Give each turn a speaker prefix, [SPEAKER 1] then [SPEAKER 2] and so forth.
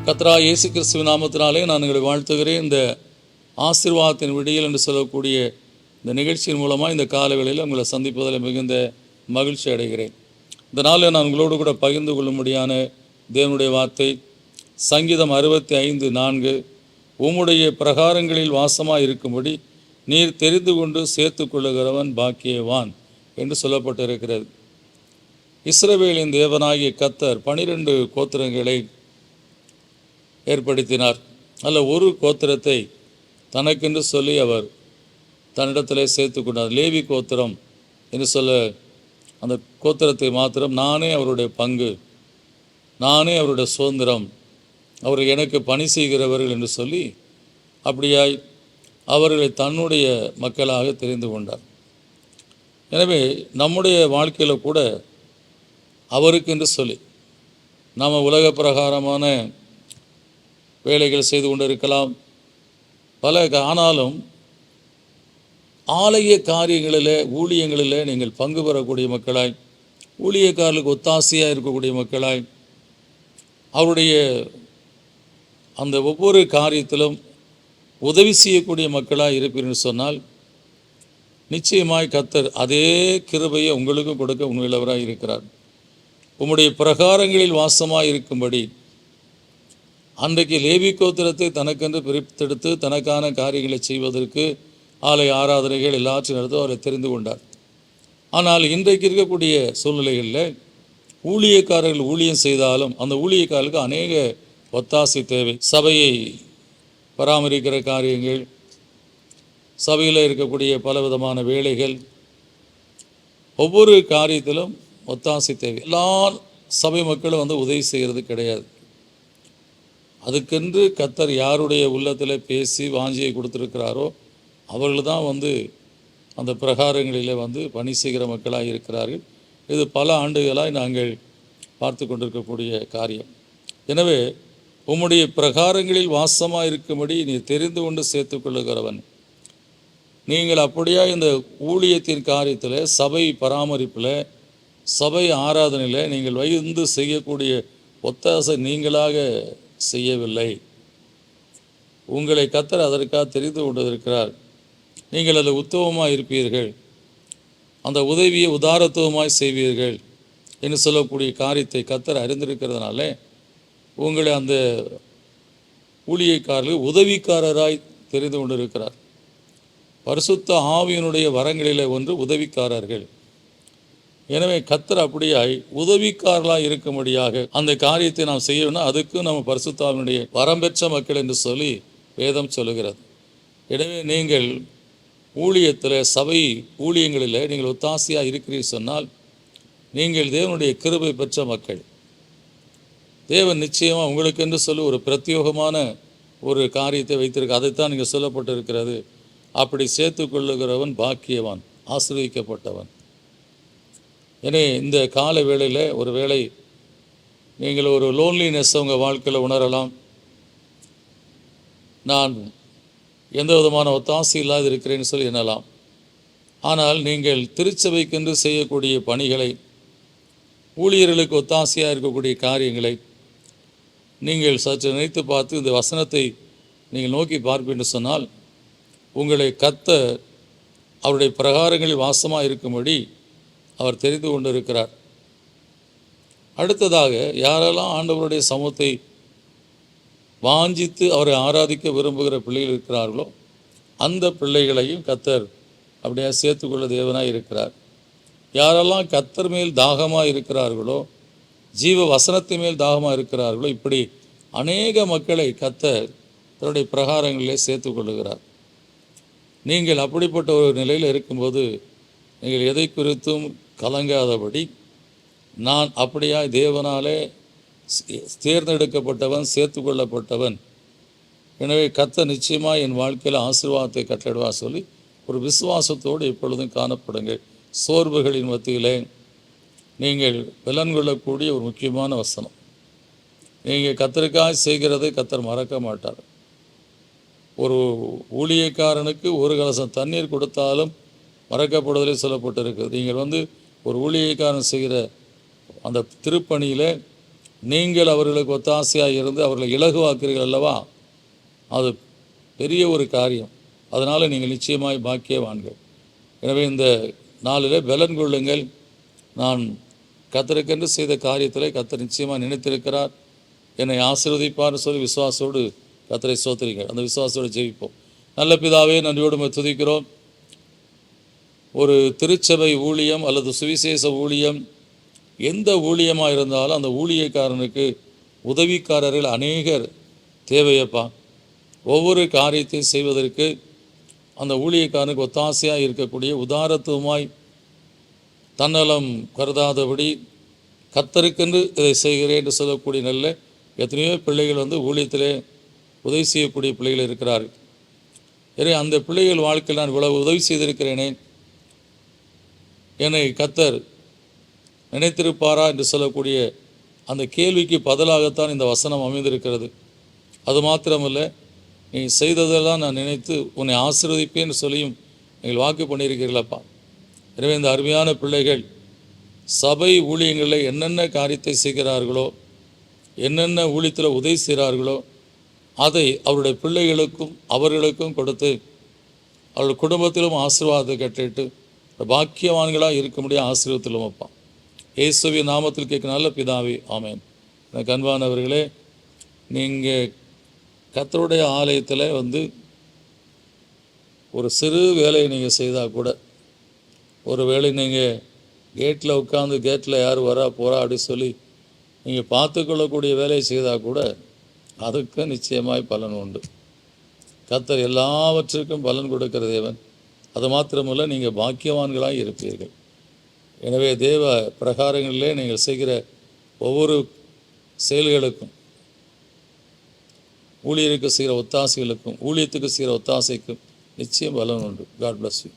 [SPEAKER 1] கர்த்தராகிய இயேசு கிறிஸ்துவின் நாமத்தினாலே நான் உங்களை வாழ்த்துகிறேன். இந்த ஆசீர்வாதத்தின் விடியல் என்று சொல்லக்கூடிய இந்த நிகழ்ச்சியின் மூலமாக இந்த காலவேளையில் உங்களை சந்திப்பதில் மிகுந்த மகிழ்ச்சி அடைகிறேன். இந்த நாளில் நான் உங்களோடு கூட பகிர்ந்து கொள்ளும்படியான தேவனுடைய வார்த்தை சங்கீதம் 65:4, உம்முடைய பிரகாரங்களில் வாசமாக இருக்கும்படி நீர் தெரிந்து கொண்டு சேர்த்து கொள்ளுகிறவன் பாக்கியவான் என்று சொல்லப்பட்டிருக்கிறது. இஸ்ரவேலின் தேவனாகிய கர்த்தர் 12 கோத்திரங்களை ஏற்படுத்தினார். அல்ல, ஒரு கோத்திரத்தை தனக்கென்று சொல்லி அவர் தன்னிடத்திலே சேர்த்து கொண்டார். லேவி கோத்திரம் என்று சொல்ல அந்த கோத்திரத்தை மாத்திரம் நானே அவருடைய பங்கு, நானே அவருடைய சுதந்திரம், அவர் எனக்கு பணி செய்கிறவர்கள் என்று சொல்லி அப்படியாய் அவர்களை தன்னுடைய மக்களாக தெரிந்து கொண்டார். எனவே நம்முடைய வாழ்க்கையில் கூட அவருக்கென்று சொல்லி நாம் உலக பிரகாரமான வேலைகள் செய்து கொண்டு இருக்கலாம் ஆனாலும் ஆலய காரியங்களில் ஊழியங்களில் நீங்கள் பங்கு பெறக்கூடிய மக்களாய், ஊழியக்காரர்களுக்கு ஒத்தாசையாக இருக்கக்கூடிய மக்களாய், அவருடைய அந்த ஒவ்வொரு காரியத்திலும் உதவி செய்யக்கூடிய மக்களாக இருப்பீர்கள் சொன்னால் நிச்சயமாய் கர்த்தர் அதே கிருபையை உங்களுக்கும் கொடுக்க உண்மையுள்ளவராக இருக்கிறார். உம்முடைய பிரகாரங்களில் வாசமாக இருக்கும்படி அன்றைக்கு லேவி கோத்திரத்தை தனக்கென்று பிரித்தெடுத்து தனக்கான காரியங்களை செய்வதற்கு ஆலய ஆராதனைகள் எல்லாற்றையும் நடத்த அவரை தெரிந்து கொண்டார். ஆனால் இன்றைக்கு இருக்கக்கூடிய சூழ்நிலைகளில் ஊழியக்காரர்கள் ஊழியம் செய்தாலும் அந்த ஊழியக்காரர்களுக்கு அநேக ஒத்தாசை தேவை. சபையை பராமரிக்கிற காரியங்கள், சபையில் இருக்கக்கூடிய பலவிதமான வேலைகள், ஒவ்வொரு காரியத்திலும் ஒத்தாசை தேவை. எல்லா சபை மக்களும் உதவி செய்கிறது கிடையாது. அதுக்கென்று கர்த்தர் யாருடைய உள்ளத்தில் பேசி வாஞ்சியை கொடுத்துருக்கிறாரோ அவர்கள் தான் அந்த பிரகாரங்களில் பணி செய்கிற மக்களாக இருக்கிறார்கள். இது பல ஆண்டுகளாக நாங்கள் பார்த்து கொண்டிருக்கக்கூடிய காரியம். எனவே உம்முடைய பிரகாரங்களில் வாசமாக இருக்கும்படி நீ தெரிந்து கொண்டு சேர்த்து கொள்ளுகிறவன். நீங்கள் அப்படியா இந்த ஊழியத்தின் காரியத்தில், சபை பராமரிப்பில், சபை ஆராதனையில் நீங்கள் செய்யக்கூடிய ஒத்தாசை நீங்களாக செய்யவில்லை. உங்களை கர்த்தர் அதற்காக தெரிந்து கொண்டிருக்கிறார். நீங்கள் அதில் உத்தமமாக இருப்பீர்கள், அந்த உதவியை உதாரத்துவமாய் செய்வீர்கள் என்று சொல்லக்கூடிய காரியத்தை கர்த்தர் அறிந்திருக்கிறதுனால உங்களை அந்த ஊழியக்காரர்கள் உதவிக்காரராய் தெரிந்து கொண்டிருக்கிறார். பரிசுத்த ஆவியினுடைய வரங்களில் ஒன்று உதவிக்காரர்கள். எனவே கர்த்தர் அப்படியாய் உதவிக்காரர்களாக இருக்கும்படியாக அந்த காரியத்தை நாம் செய்யணும்னா அதுக்கு நம்ம பரிசுத்த ஆவியினுடைய வரம் பெற்ற மக்கள் என்று சொல்லி வேதம் சொல்லுகிறது. எனவே நீங்கள் ஊழியத்தில், சபை ஊழியங்களில் நீங்கள் ஒத்தாசையாக இருக்கிறீர்கள் சொன்னால் நீங்கள் தேவனுடைய கிருபை பெற்ற மக்கள். தேவன் நிச்சயமாக உங்களுக்கு என்று சொல்லி ஒரு பிரத்யோகமான ஒரு காரியத்தை வைத்திருக்க, அதைத்தான் நீங்கள் சொல்லப்பட்டிருக்கிறது. அப்படி சேர்த்து கொள்ளுகிறவன் பாக்கியவான், ஆசீர்வதிக்கப்பட்டவன். எனவே இந்த கால வேளையில் ஒரு வேளை நீங்கள் ஒரு லோன்லினஸ் உங்கள் வாழ்க்கையில் உணரலாம். நான் எந்த விதமான ஒத்தாசை இல்லாது இருக்கிறேன்னு சொல்லி எண்ணலாம். ஆனால் நீங்கள் திருச்சபைக்கென்று செய்யக்கூடிய பணிகளை, ஊழியர்களுக்கு ஒத்தாசையாக இருக்கக்கூடிய காரியங்களை நீங்கள் சற்று நினைத்து பார்த்து இந்த வசனத்தை நீங்கள் நோக்கி பார்ப்பீன்னு சொன்னால் உங்களை கர்த்தர் அவருடைய பிரகாரங்களில் வாசமாக இருக்கும்படி அவர் தெரிந்து கொண்டு இருக்கிறார். அடுத்ததாக யாரெல்லாம் ஆண்டவருடைய சமூகத்தை வாஞ்சித்து அவரை ஆராதிக்க விரும்புகிற பிள்ளைகள் இருக்கிறார்களோ அந்த பிள்ளைகளையும் கர்த்தர் அப்படியே சேர்த்துக்கொள்ள தேவனாக இருக்கிறார். யாரெல்லாம் கர்த்தர் மேல் தாகமாக இருக்கிறார்களோ, ஜீவ வசனத்தின் மேல் தாகமாக இருக்கிறார்களோ, இப்படி அநேக மக்களை கர்த்தர் தன்னுடைய பிரகாரங்களிலே சேர்த்து கொள்ளுகிறார். நீங்கள் அப்படிப்பட்ட ஒரு நிலையில் இருக்கும்போது நீங்கள் எதை குறித்தும் கலங்காதபடி, நான் அப்படியாய் தேவனாலே தேர்ந்தெடுக்கப்பட்டவன், சேர்த்து கொள்ளப்பட்டவன், எனவே கர்த்தர் நிச்சயமாக என் வாழ்க்கையில் ஆசீர்வாதத்தை கட்டளையிடுவா சொல்லி ஒரு விசுவாசத்தோடு எப்பொழுதும் காணப்படுங்கள். சோர்வுகளின் மத்தியிலே நீங்கள் பலன் கொள்ளக்கூடிய ஒரு முக்கியமான வசனம். நீங்கள் கர்த்தருக்காக செய்கிறதை கர்த்தர் மறக்க மாட்டார். ஒரு ஊழியக்காரனுக்கு ஒரு கலசம் தண்ணீர் கொடுத்தாலும் மறக்கப்படுவதிலே சொல்லப்பட்டிருக்குது. நீங்கள் ஒரு ஊழியக்காரன் செய்கிற அந்த திருப்பணியில் நீங்கள் அவர்களுக்கு ஒத்தாசையாக இருந்து அவர்களை இலகுவாக்குறீர்கள் அல்லவா, அது பெரிய ஒரு காரியம். அதனால் நீங்கள் நிச்சயமாய் பாக்கியவான்கள். எனவே இந்த நாளில் பலன் கொள்ளுங்கள். நான் கர்த்தருக்கென்று செய்த காரியத்தில் கர்த்தர் நிச்சயமாக நினைத்திருக்கிறார், என்னை ஆசீர்வதிப்பார்னு சொல்லி விசுவாசோடு கர்த்தரை ஸ்தோத்திரிங்கள். அந்த விசுவாசோடு ஜெயிப்போம். நல்ல பிதாவே, நன்றியோடு துதிக்கிறோம். ஒரு திருச்சபை ஊழியம் அல்லது சுவிசேஷ ஊழியம், எந்த ஊழியமாக இருந்தாலும் அந்த ஊழியக்காரனுக்கு உதவிக்காரர்கள் அநேகர் தேவையப்பா. ஒவ்வொரு காரியத்தை செய்வதற்கு அந்த ஊழியக்காரனுக்கு ஒத்தாசையாக இருக்கக்கூடிய, உதாரத்துவமாய் தன்னலம் கருதாதபடி கர்த்தருக்கென்று இதை செய்கிறேன் என்று சொல்லக்கூடிய நல்ல எத்தனையோ பிள்ளைகள் ஊழியத்திலே உதவி செய்யக்கூடிய பிள்ளைகள் இருக்கிறார்கள். எனவே அந்த பிள்ளைகள் வாழ்க்கையில் நான் இவ்வளவு உதவி செய்திருக்கிறேனே, என்னை கர்த்தர் நினைத்திருப்பாரா என்று சொல்லக்கூடிய அந்த கேள்விக்கு பதிலாகத்தான் இந்த வசனம் அமைந்திருக்கிறது. அது மாத்திரமல்ல, நீ செய்ததெல்லாம் நான் நினைத்து உன்னை ஆசீர்வதிப்பேன்னு சொல்லியும் நீங்கள் வாக்கு பண்ணியிருக்கிறீர்களப்பா. எனவே இந்த அருமையான பிள்ளைகள் சபை ஊழியங்களில் என்னென்ன காரியத்தை செய்கிறார்களோ, என்னென்ன ஊழியத்தில் உதவி செய்கிறார்களோ, அதை அவருடைய பிள்ளைகளுக்கும் அவர்களுக்கும் கொடுத்து அவருடைய குடும்பத்திலும் ஆசீர்வாதத்தை கட்டிட்டு பாக்கியவான்களாக இருக்க முடியாத ஆசீர்வாதத்திலும் அப்பா. இயேசுவின் நாமத்தில் கேட்க நல்ல பிதாவே, ஆமேன். எனக்கு அன்பானவர்களே, நீங்கள் கர்த்தருடைய ஆலயத்தில் ஒரு சிறு வேலையை நீங்கள் செய்தால் கூட, ஒரு வேளை நீங்கள் கேட்டில் உட்காந்து கேட்டில் யார் வரா போகிறா அப்படி சொல்லி நீங்கள் பார்த்துக்கொள்ளக்கூடிய வேலையை செய்தால் கூட அதுக்கு நிச்சயமாய் பலன் உண்டு. கர்த்தர் எல்லாவற்றிற்கும் பலன் கொடுக்கிற தேவன். அது மாத்திரமல்ல, நீங்கள் பாக்கியவான்களாக இருப்பீர்கள். எனவே தேவ பிரகாரங்களிலே நீங்கள் செய்கிற ஒவ்வொரு செயல்களுக்கும், ஊழியருக்கு செய்கிற ஒத்தாசைகளுக்கும், ஊழியத்துக்கு செய்கிற ஒத்தாசைக்கும் நிச்சயம் பலன் உண்டு. God bless you.